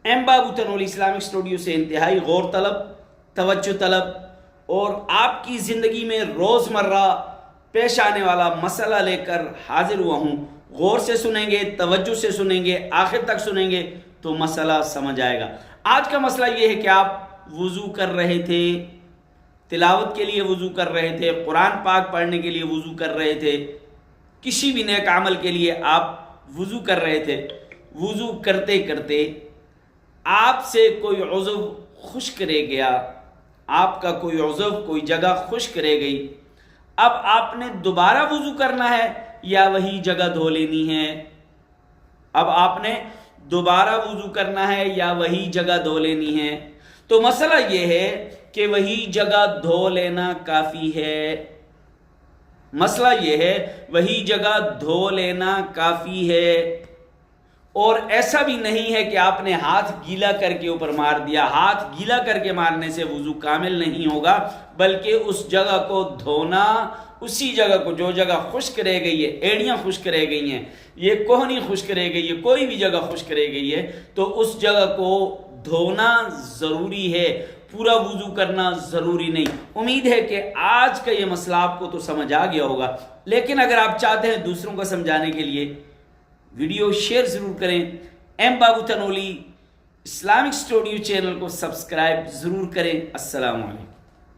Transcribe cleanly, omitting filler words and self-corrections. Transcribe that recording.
M بابو Tanoli Islamic studio سے انتہائی غور طلب، توجہ طلب اور آپ کی زندگی میں روزمرہ پیش آنے والا مسئلہ لے کر حاضر ہوا ہوں۔ غور سے سنیں گے، توجہ سے سنیں گے، آخر تک سنیں گے تو مسئلہ سمجھ آئے گا۔ آج کا مسئلہ یہ ہے کہ آپ وضو کر رہے تھے، تلاوت کے لیے وضو کر رہے تھے، قرآن پاک پڑھنے کے لیے وضو کر رہے تھے، کسی بھی نیک عمل کے لیے آپ وضو کر رہے تھے۔ وضو کرتے کرتے آپ سے کوئی عضو خشک رہ گیا، آپ کا کوئی عضو، کوئی جگہ خشک رہ گئی۔ اب آپ نے دوبارہ وضو کرنا ہے یا وہی جگہ دھو لینی ہے؟ اب آپ نے دوبارہ وضو کرنا ہے یا وہی جگہ دھو لینی ہے؟ تو مسئلہ یہ ہے کہ وہی جگہ دھو لینا کافی ہے۔ مسئلہ یہ ہے وہی جگہ دھو لینا کافی ہے، اور ایسا بھی نہیں ہے کہ آپ نے ہاتھ گیلا کر کے اوپر مار دیا۔ ہاتھ گیلا کر کے مارنے سے وضو کامل نہیں ہوگا، بلکہ اس جگہ کو دھونا، اسی جگہ کو، جو جگہ خشک رہ گئی ہے، ایڑیاں خشک رہ گئی ہیں، یہ کوہنی خشک رہ گئی ہے، کوئی بھی جگہ خشک رہ گئی ہے تو اس جگہ کو دھونا ضروری ہے، پورا وضو کرنا ضروری نہیں۔ امید ہے کہ آج کا یہ مسئلہ آپ کو تو سمجھ آ گیا ہوگا، لیکن اگر آپ چاہتے ہیں دوسروں کو سمجھانے کے لیے ویڈیو شیئر ضرور کریں۔ ایم بابو تنولی اسلامک اسٹوڈیو چینل کو سبسکرائب ضرور کریں۔ السلام علیکم۔